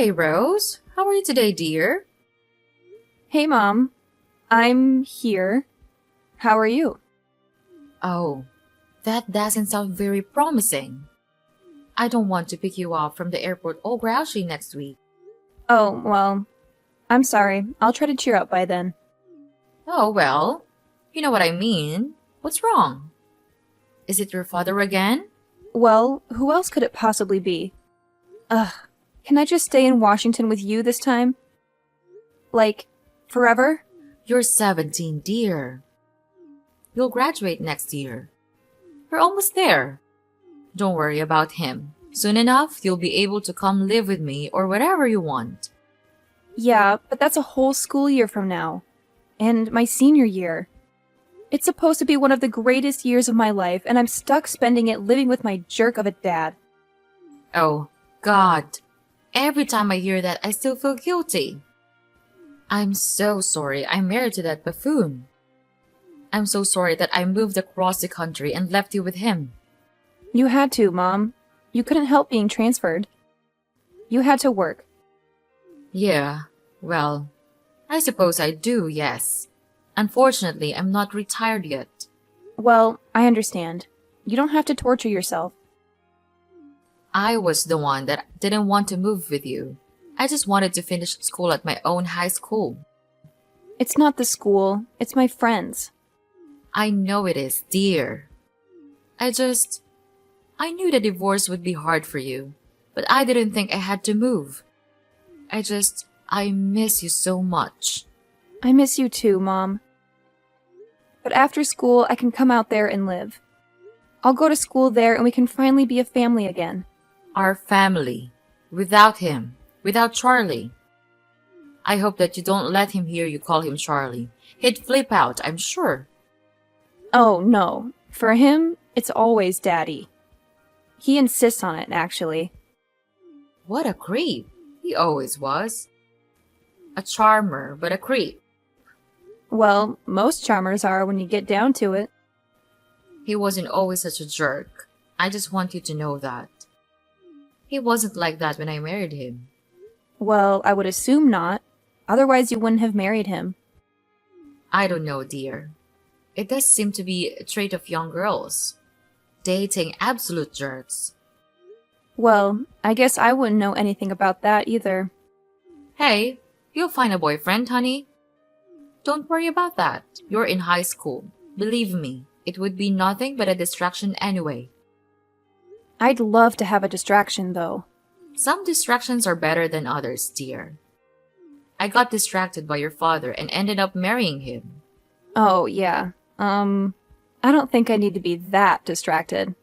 Hey, Rose. How are you today, dear? Hey, Mom. I'm here. How are you? Oh, that doesn't sound very promising. I don't want to pick you up from the airport all grouchy next week. Oh, well, I'm sorry. I'll try to cheer up by then. Oh, well, you know what I mean. What's wrong? Is it your father again? Well, who else could it possibly be? Ugh, can I just stay in Washington with you this time? Like, forever? You're 17, dear. You'll graduate next year. You're almost there. Don't worry about him. Soon enough, you'll be able to come live with me or whatever you want. Yeah, but that's a whole school year from now. And my senior year. It's supposed to be one of the greatest years of my life, and I'm stuck spending it living with my jerk of a dad. Oh, God. Every time I hear that, I still feel guilty. I'm so sorry I married to that buffoon. I'm so sorry that I moved across the country and left you with him. You had to, Mom. You couldn't help being transferred. You had to work. Yeah, well, I suppose I do, yes. Unfortunately, I'm not retired yet. Well, I understand. You don't have to torture yourself. I was the one that didn't want to move with you. I just wanted to finish school at my own high school. It's not the school, it's my friends. I know it is, dear. I knew the divorce would be hard for you, but I didn't think I had to move. I miss you so much. I miss you too, Mom. But after school, I can come out there and live. I'll go to school there and we can finally be a family again. Our family. Without him. Without Charlie. I hope that you don't let him hear you call him Charlie. He'd flip out, I'm sure. Oh, no. For him, it's always Daddy. He insists on it, actually. What a creep. He always was. A charmer, but a creep. Well, most charmers are when you get down to it. He wasn't always such a jerk. I just want you to know that. He wasn't like that when I married him. Well, I would assume not. Otherwise, you wouldn't have married him. I don't know, dear. It does seem to be a trait of young girls. Dating absolute jerks. Well, I guess I wouldn't know anything about that either. Hey, you'll find a boyfriend, honey. Don't worry about that. You're in high school. Believe me, it would be nothing but a distraction anyway. I'd love to have a distraction, though. Some distractions are better than others, dear. I got distracted by your father and ended up marrying him. Oh, yeah. I don't think I need to be that distracted.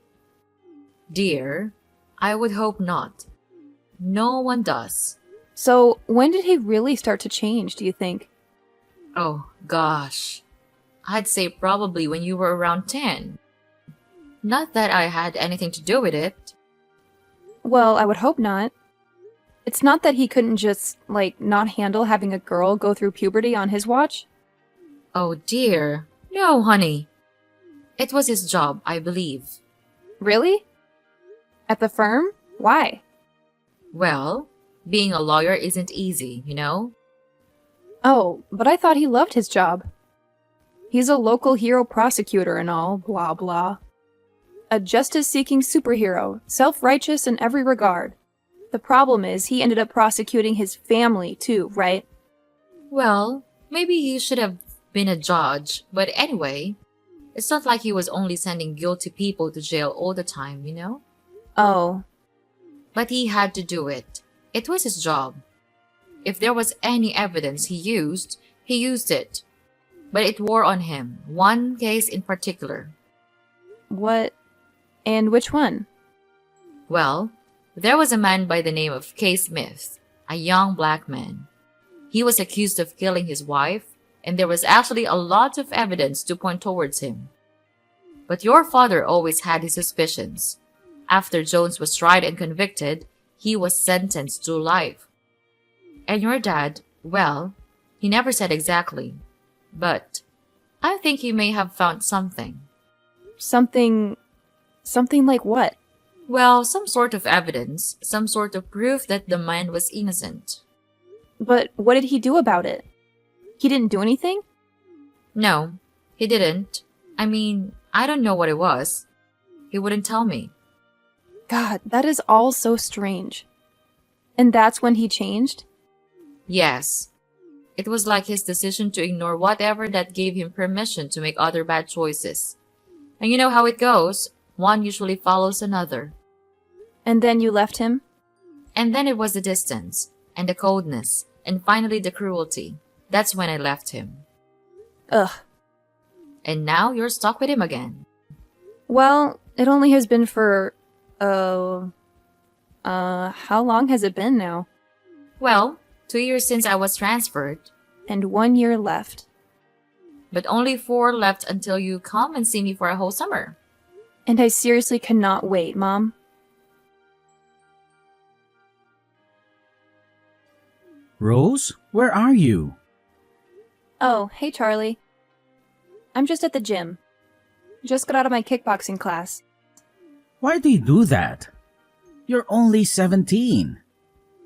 Dear, I would hope not. No one does. So, when did he really start to change, do you think? Oh, gosh. I'd say probably when you were around 10. Not that I had anything to do with it. Well, I would hope not. It's not that he couldn't just, not handle having a girl go through puberty on his watch? Oh, dear. No, honey. It was his job, I believe. Really? At the firm? Why? Well, being a lawyer isn't easy, you know? Oh, but I thought he loved his job. He's a local hero prosecutor and all, blah blah. A justice-seeking superhero, self-righteous in every regard. The problem is he ended up prosecuting his family too, right? Well, maybe he should have been a judge, but anyway, it's not like he was only sending guilty people to jail all the time, you know? Oh. But he had to do it. It was his job. If there was any evidence he used it. But it wore on him, one case in particular. What? And which one? Well, there was a man by the name of K. Smith, a young black man. He was accused of killing his wife, and there was actually a lot of evidence to point towards him. But your father always had his suspicions. After Jones was tried and convicted, he was sentenced to life. And your dad, well, he never said exactly. But I think he may have found something. Something like what? Well, some sort of evidence, some sort of proof that the man was innocent. But what did he do about it? He didn't do anything? No, he didn't. I mean, I don't know what it was. He wouldn't tell me. God, that is all so strange. And that's when he changed? Yes. It was like his decision to ignore whatever that gave him permission to make other bad choices. And you know how it goes. One usually follows another. And then you left him? And then it was the distance, and the coldness, and finally the cruelty. That's when I left him. Ugh. And now you're stuck with him again. Well, it only has been for, how long has it been now? Well, 2 years since I was transferred, And 1 year left. but only 4 left until you come and see me for a whole summer. And I seriously cannot wait, Mom. Rose, where are you? Oh, hey Charlie. I'm just at the gym. Just got out of my kickboxing class. Why do you do that? You're only 17.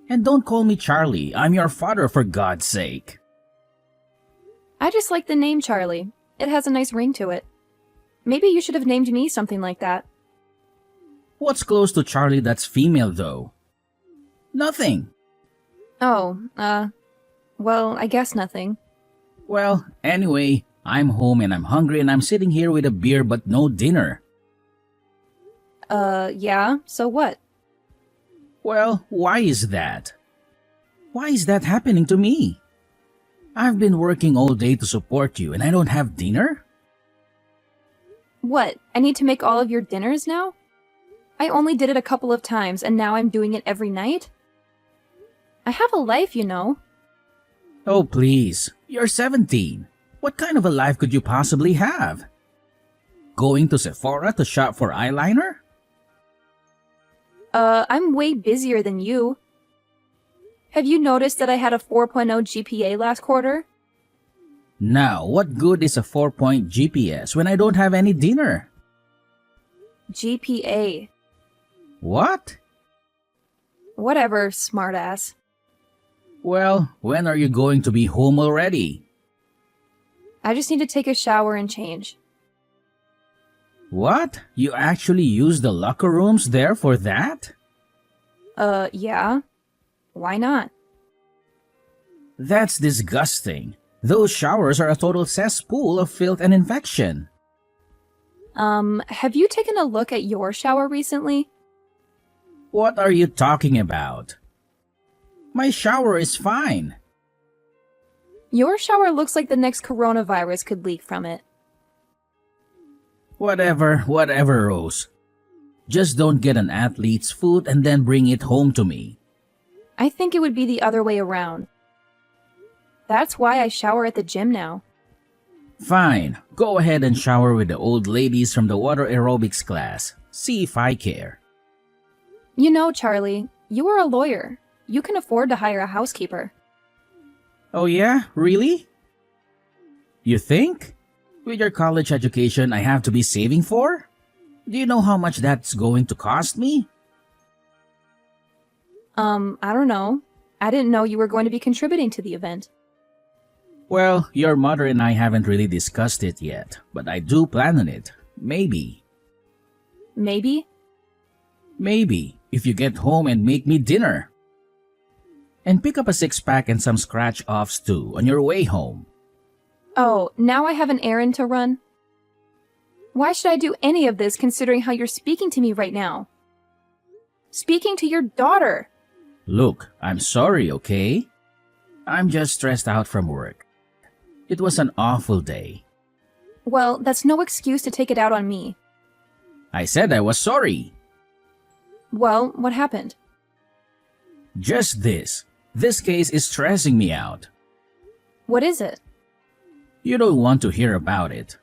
And don't call me Charlie. I'm your father, for God's sake. I just like the name Charlie. It has a nice ring to it. Maybe you should have named me something like that. What's close to Charlie that's female, though? Nothing. Oh, well, I guess nothing. Well, anyway, I'm home and I'm hungry and I'm sitting here with a beer but no dinner. Yeah, so what? Well, why is that? Why is that happening to me? I've been working all day to support you and I don't have dinner? What, I need to make all of your dinners now? I only did it a couple of times and now I'm doing it every night? I have a life, you know. Oh, please. You're 17. What kind of a life could you possibly have? Going to Sephora to shop for eyeliner? I'm way busier than you. Have you noticed that I had a 4.0 GPA last quarter? Now, what good is a 4-point GPS when I don't have any dinner? GPA. What? Whatever, smartass. Well, when are you going to be home already? I just need to take a shower and change. What? You actually use the locker rooms there for that? Yeah. Why not? That's disgusting. Those showers are a total cesspool of filth and infection. Have you taken a look at your shower recently? What are you talking about? My shower is fine. Your shower looks like the next coronavirus could leak from it. Whatever, Rose. Just don't get an athlete's foot and then bring it home to me. I think it would be the other way around. That's why I shower at the gym now. Fine, go ahead and shower with the old ladies from the water aerobics class. See if I care. You know, Charlie, you are a lawyer. You can afford to hire a housekeeper. Oh yeah? Really? You think? With your college education I have to be saving for? Do you know how much that's going to cost me? I don't know. I didn't know you were going to be contributing to the event. Well, your mother and I haven't really discussed it yet, but I do plan on it. Maybe. Maybe? Maybe, if you get home and make me dinner. And pick up a 6-pack and some scratch-offs too on your way home. Oh, now I have an errand to run? Why should I do any of this considering how you're speaking to me right now? Speaking to your daughter! Look, I'm sorry, okay? I'm just stressed out from work. It was an awful day. Well, that's no excuse to take it out on me. I said I was sorry. Well, what happened? Just this. This case is stressing me out. What is it? You don't want to hear about it.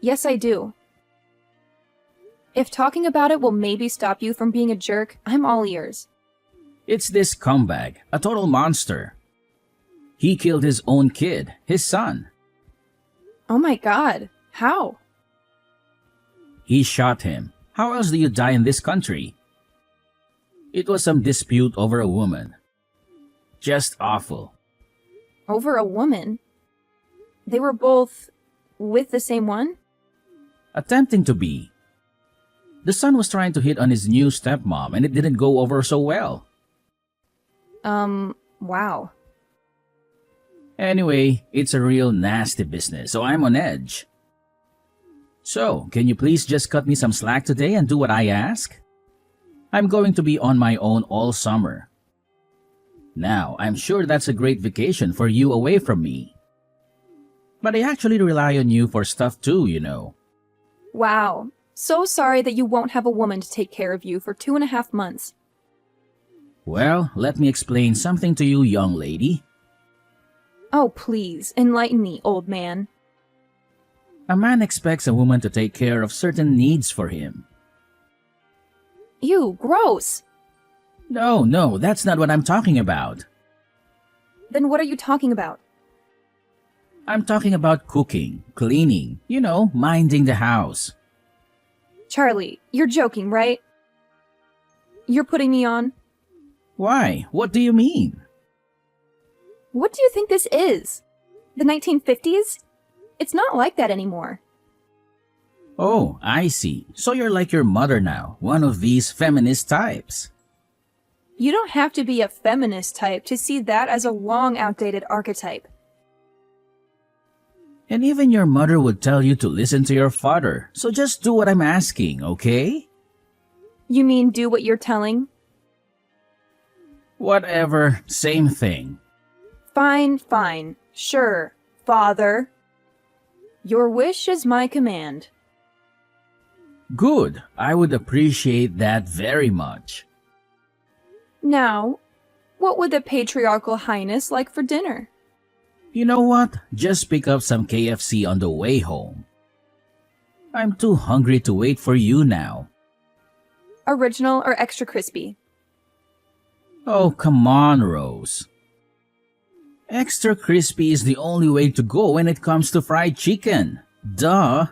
Yes, I do. If talking about it will maybe stop you from being a jerk, I'm all ears. It's this scumbag, a total monster. He killed his own kid, his son. Oh my god, how? He shot him. How else do you die in this country? It was some dispute over a woman. Just awful. Over a woman? They were both with the same one? Attempting to be. The son was trying to hit on his new stepmom and it didn't go over so well. Wow. Anyway, it's a real nasty business, so I'm on edge. So, can you please just cut me some slack today and do what I ask? I'm going to be on my own all summer. Now, I'm sure that's a great vacation for you away from me. But I actually rely on you for stuff too, you know. Wow. So sorry that you won't have a woman to take care of you for 2.5 months. Well, let me explain something to you, young lady. Oh, please, enlighten me, old man. A man expects a woman to take care of certain needs for him. Ew, gross. No, that's not what I'm talking about. Then what are you talking about? I'm talking about cooking, cleaning, minding the house. Charlie, you're joking, right? You're putting me on? Why? What do you mean? What do you think this is? The 1950s? It's not like that anymore. Oh, I see. So you're like your mother now, one of these feminist types. You don't have to be a feminist type to see that as a long outdated archetype. And even your mother would tell you to listen to your father, so just do what I'm asking, okay? You mean do what you're telling? Whatever, same thing. Fine. Sure, father. Your wish is my command. Good, I would appreciate that very much. Now, what would the patriarchal highness like for dinner? You know what? Just pick up some KFC on the way home. I'm too hungry to wait for you now. Original or extra crispy? Oh, come on, Rose. Extra crispy is the only way to go when it comes to fried chicken. Duh.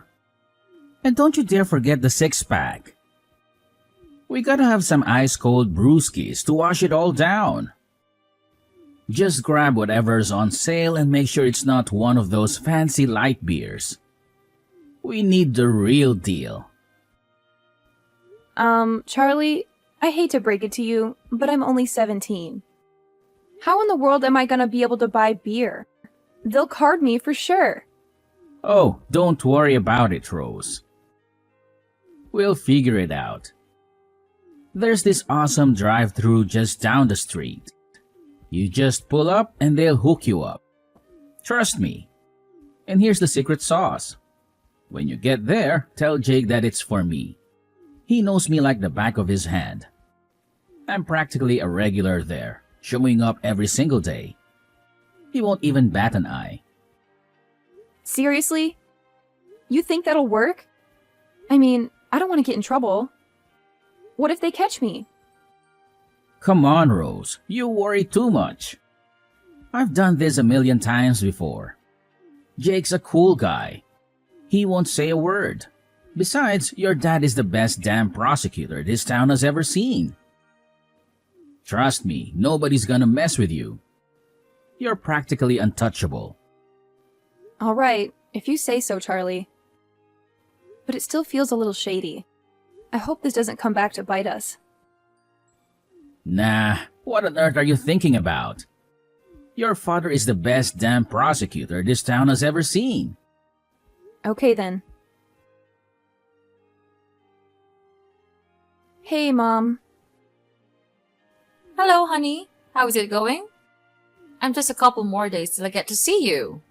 And don't you dare forget the 6-pack. We gotta have some ice-cold brewskis to wash it all down. Just grab whatever's on sale and make sure it's not one of those fancy light beers. We need the real deal. Charlie, I hate to break it to you, but I'm only 17. How in the world am I gonna be able to buy beer? They'll card me for sure. Oh, don't worry about it, Rose. We'll figure it out. There's this awesome drive-thru just down the street. You just pull up and they'll hook you up. Trust me. And here's the secret sauce. When you get there, tell Jake that it's for me. He knows me like the back of his hand. I'm practically a regular there, showing up every single day. He won't even bat an eye. Seriously? You think that'll work? I mean, I don't want to get in trouble. What if they catch me? Come on, Rose. You worry too much. I've done this a million times before. Jake's a cool guy. He won't say a word. Besides, your dad is the best damn prosecutor this town has ever seen. Trust me, nobody's gonna mess with you. You're practically untouchable. All right, if you say so, Charlie. But it still feels a little shady. I hope this doesn't come back to bite us. Nah, what on earth are you thinking about? Your father is the best damn prosecutor this town has ever seen. Okay then. Hey, Mom. Hello, honey. How is it going? I'm just a couple more days till I get to see you.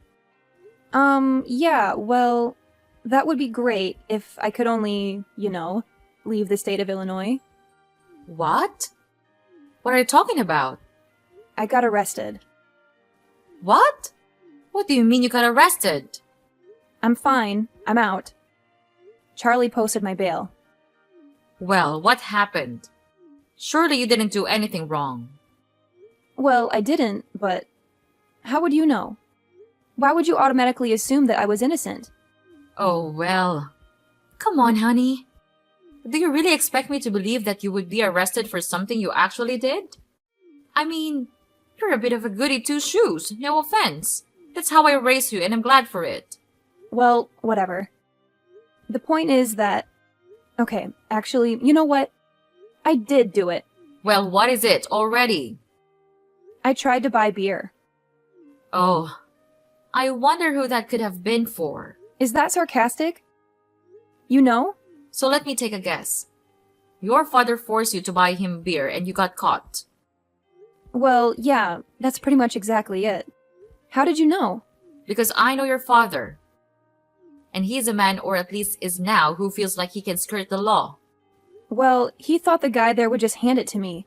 Yeah, well, that would be great if I could only, leave the state of Illinois. What? What are you talking about? I got arrested. What? What do you mean you got arrested? I'm fine. I'm out. Charlie posted my bail. Well, what happened? Surely you didn't do anything wrong. Well, I didn't, but how would you know? Why would you automatically assume that I was innocent? Oh, well. Come on, honey. Do you really expect me to believe that you would be arrested for something you actually did? I mean, you're a bit of a goody two-shoes, no offense. That's how I raised you, and I'm glad for it. Well, whatever. The point is that... Okay, actually, you know what? I did do it. Well, what is it already? I tried to buy beer. Oh, I wonder who that could have been for. Is that sarcastic? You know? So let me take a guess. Your father forced you to buy him beer and you got caught. Well, yeah, that's pretty much exactly it. How did you know? Because I know your father. And he's a man, or at least is now, who feels like he can skirt the law. Well, he thought the guy there would just hand it to me.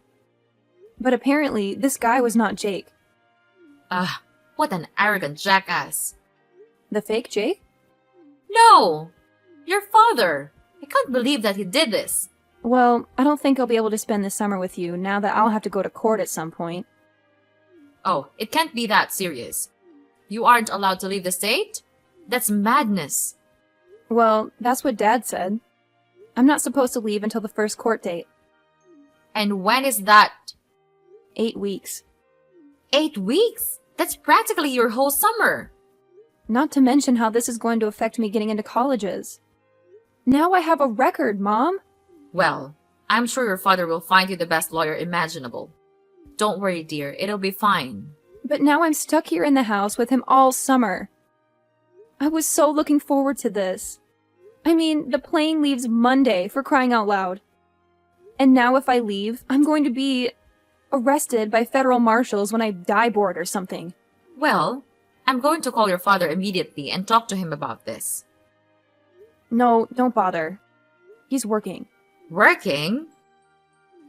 But apparently, this guy was not Jake. What an arrogant jackass. The fake Jake? No! Your father! I can't believe that he did this. Well, I don't think I'll be able to spend this summer with you now that I'll have to go to court at some point. Oh, it can't be that serious. You aren't allowed to leave the state? That's madness. Well, that's what Dad said. I'm not supposed to leave until the first court date. And when is that? 8 weeks. 8 weeks? That's practically your whole summer. Not to mention how this is going to affect me getting into colleges. Now I have a record, Mom! Well, I'm sure your father will find you the best lawyer imaginable. Don't worry, dear. It'll be fine. But now I'm stuck here in the house with him all summer. I was so looking forward to this. I mean, the plane leaves Monday, for crying out loud. And now if I leave, I'm going to be arrested by federal marshals when I die bored or something. Well, I'm going to call your father immediately and talk to him about this. No, don't bother. He's working. Working?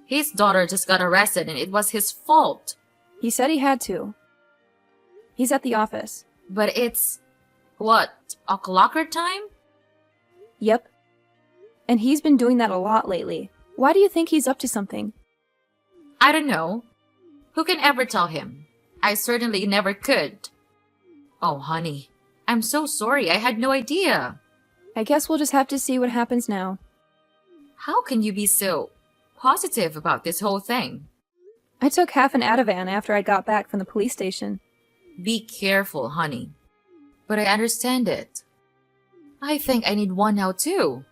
His daughter just got arrested and it was his fault. He said he had to. He's at the office. But it's... what, o'clocker time? Yep. And he's been doing that a lot lately. Why do you think he's up to something? I don't know. Who can ever tell him? I certainly never could. Oh, honey, I'm so sorry. I had no idea. I guess we'll just have to see what happens now. How can you be so positive about this whole thing? I took half an Ativan after I got back from the police station. Be careful, honey. But I understand it. I think I need one now, too.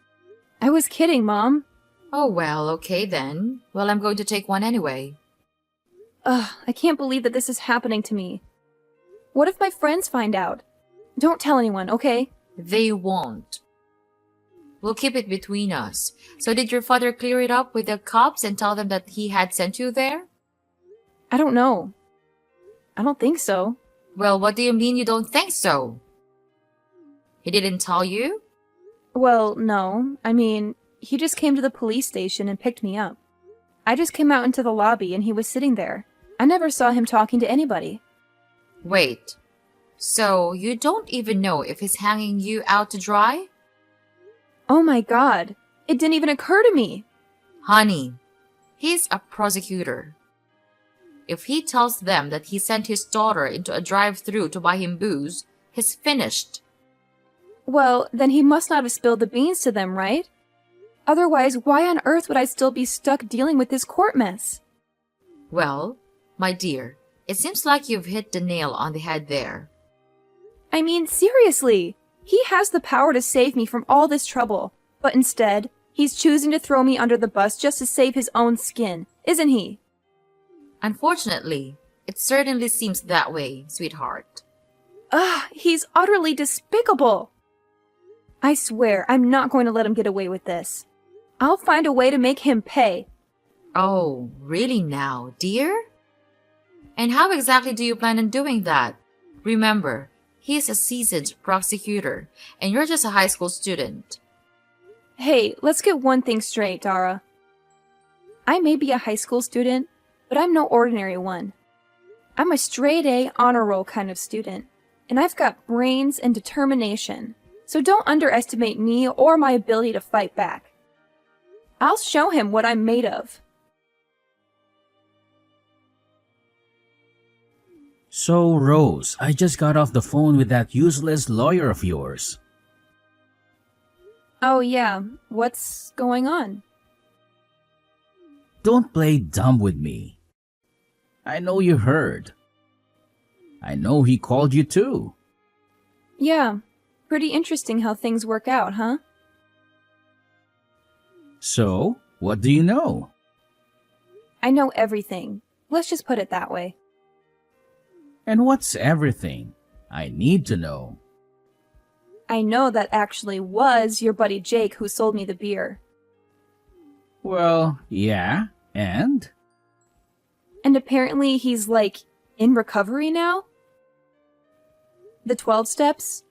I was kidding, Mom. Oh, well, okay then. Well, I'm going to take one anyway. Ugh, I can't believe that this is happening to me. What if my friends find out? Don't tell anyone, okay? They won't. We'll keep it between us. So did your father clear it up with the cops and tell them that he had sent you there? I don't know. I don't think so. Well, what do you mean you don't think so? He didn't tell you? Well, no. I mean, he just came to the police station and picked me up. I just came out into the lobby and he was sitting there. I never saw him talking to anybody. Wait. So you don't even know if he's hanging you out to dry? Oh my god. It didn't even occur to me. Honey, he's a prosecutor. If he tells them that he sent his daughter into a drive-thru to buy him booze, he's finished. Well, then he must not have spilled the beans to them, right? Otherwise, why on earth would I still be stuck dealing with this court mess? Well, my dear, it seems like you've hit the nail on the head there. I mean, seriously, he has the power to save me from all this trouble, but instead, he's choosing to throw me under the bus just to save his own skin, isn't he? Unfortunately, it certainly seems that way, sweetheart. Ugh, he's utterly despicable. I swear, I'm not going to let him get away with this. I'll find a way to make him pay. Oh, really now, dear? And how exactly do you plan on doing that? Remember, he is a seasoned prosecutor, and you're just a high school student. Hey, let's get one thing straight, Dara. I may be a high school student, but I'm no ordinary one. I'm a straight-A honor roll kind of student, and I've got brains and determination, so don't underestimate me or my ability to fight back. I'll show him what I'm made of. So, Rose, I just got off the phone with that useless lawyer of yours. Oh, yeah. What's going on? Don't play dumb with me. I know you heard. I know he called you too. Yeah. Pretty interesting how things work out, huh? So, what do you know? I know everything. Let's just put it that way. And what's everything? I need to know. I know that actually was your buddy Jake who sold me the beer. Well, yeah, and? And apparently he's, like, in recovery now? The 12 steps?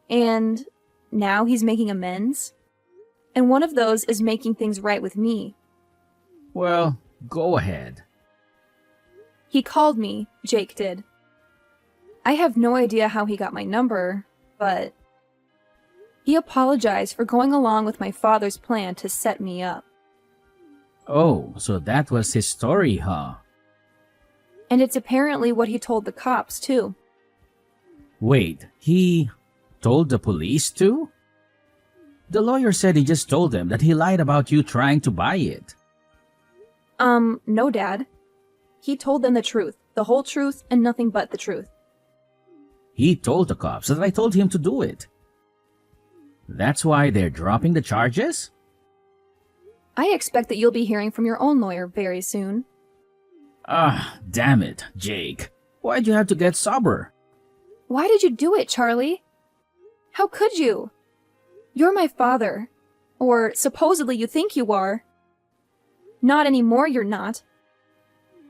And now he's making amends? And one of those is making things right with me. Well, go ahead. He called me, Jake did. I have no idea how he got my number, but he apologized for going along with my father's plan to set me up. Oh, so that was his story, huh? And it's apparently what he told the cops, too. Wait, he told the police too? The lawyer said he just told them that he lied about you trying to buy it. No, Dad. He told them the truth, the whole truth, and nothing but the truth. He told the cops that I told him to do it. That's why they're dropping the charges? I expect that you'll be hearing from your own lawyer very soon. Ah, damn it, Jake. Why'd you have to get sober? Why did you do it, Charlie? How could you? You're my father. Or supposedly you think you are. Not anymore, you're not.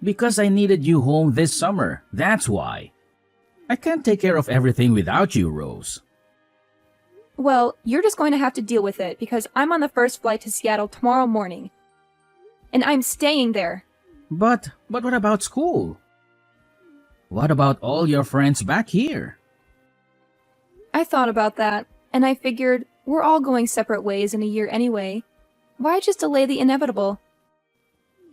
Because I needed you home this summer, that's why. I can't take care of everything without you, Rose. Well, you're just going to have to deal with it because I'm on the first flight to Seattle tomorrow morning. And I'm staying there. But what about school? What about all your friends back here? I thought about that, and I figured we're all going separate ways in a year anyway. Why just delay the inevitable?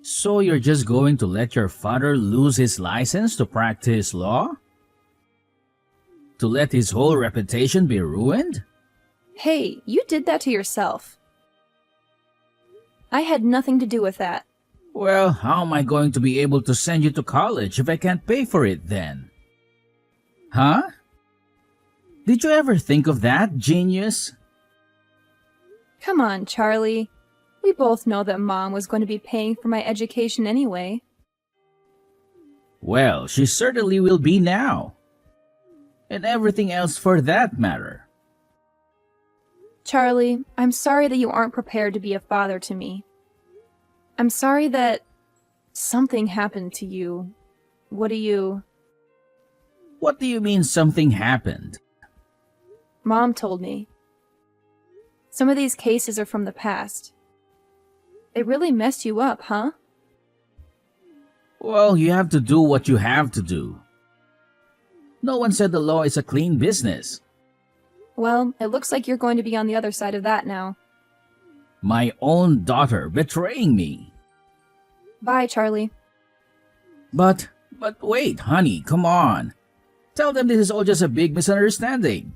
So you're just going to let your father lose his license to practice law? To let his whole reputation be ruined? Hey, you did that to yourself. I had nothing to do with that. Well, how am I going to be able to send you to college if I can't pay for it then? Huh? Did you ever think of that, genius? Come on, Charlie. We both know that Mom was going to be paying for my education anyway. Well, she certainly will be now. And everything else for that matter. Charlie, I'm sorry that you aren't prepared to be a father to me. I'm sorry that something happened to you. What do you mean something happened? Mom told me. Some of these cases are from the past. It really messed you up, huh? Well, you have to do what you have to do. No one said the law is a clean business. Well, it looks like you're going to be on the other side of that now. My own daughter betraying me. Bye, Charlie. But wait, honey, come on. Tell them this is all just a big misunderstanding.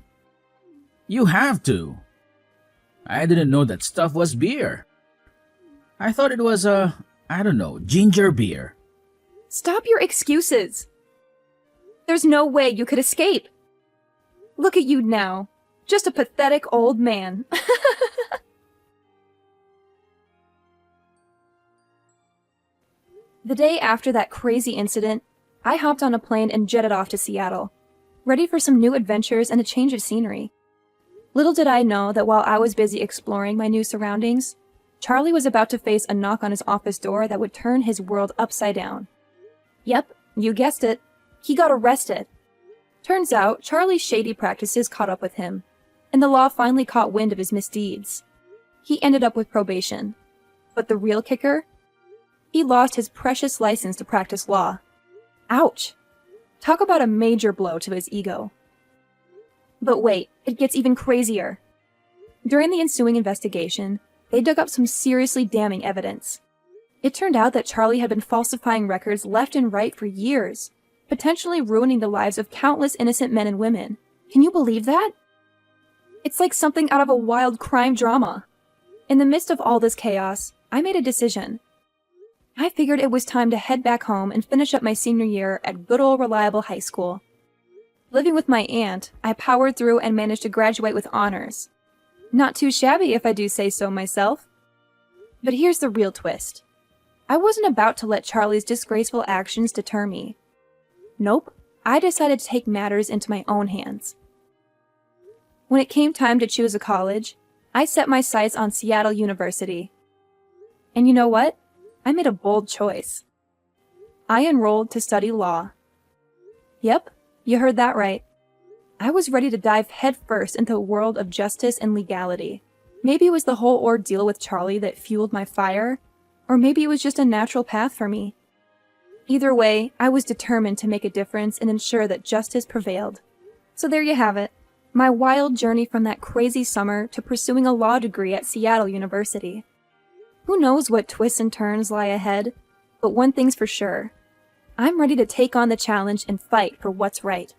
You have to. I didn't know that stuff was beer. I thought it was ginger beer. Stop your excuses. There's no way you could escape. Look at you now. Just a pathetic old man. The day after that crazy incident, I hopped on a plane and jetted off to Seattle, ready for some new adventures and a change of scenery. Little did I know that while I was busy exploring my new surroundings, Charlie was about to face a knock on his office door that would turn his world upside down. Yep, you guessed it. He got arrested. Turns out, Charlie's shady practices caught up with him, and the law finally caught wind of his misdeeds. He ended up with probation. But the real kicker? He lost his precious license to practice law. Ouch! Talk about a major blow to his ego. But wait, it gets even crazier. During the ensuing investigation, they dug up some seriously damning evidence. It turned out that Charlie had been falsifying records left and right for years, potentially ruining the lives of countless innocent men and women. Can you believe that? It's like something out of a wild crime drama. In the midst of all this chaos, I made a decision. I figured it was time to head back home and finish up my senior year at good old reliable high school. Living with my aunt, I powered through and managed to graduate with honors. Not too shabby if I do say so myself. But here's the real twist. I wasn't about to let Charlie's disgraceful actions deter me. Nope, I decided to take matters into my own hands. When it came time to choose a college, I set my sights on Seattle University. And you know what? I made a bold choice. I enrolled to study law. Yep, you heard that right. I was ready to dive headfirst into a world of justice and legality. Maybe it was the whole ordeal with Charlie that fueled my fire, or maybe it was just a natural path for me. Either way, I was determined to make a difference and ensure that justice prevailed. So there you have it, my wild journey from that crazy summer to pursuing a law degree at Seattle University. Who knows what twists and turns lie ahead, but one thing's for sure. I'm ready to take on the challenge and fight for what's right.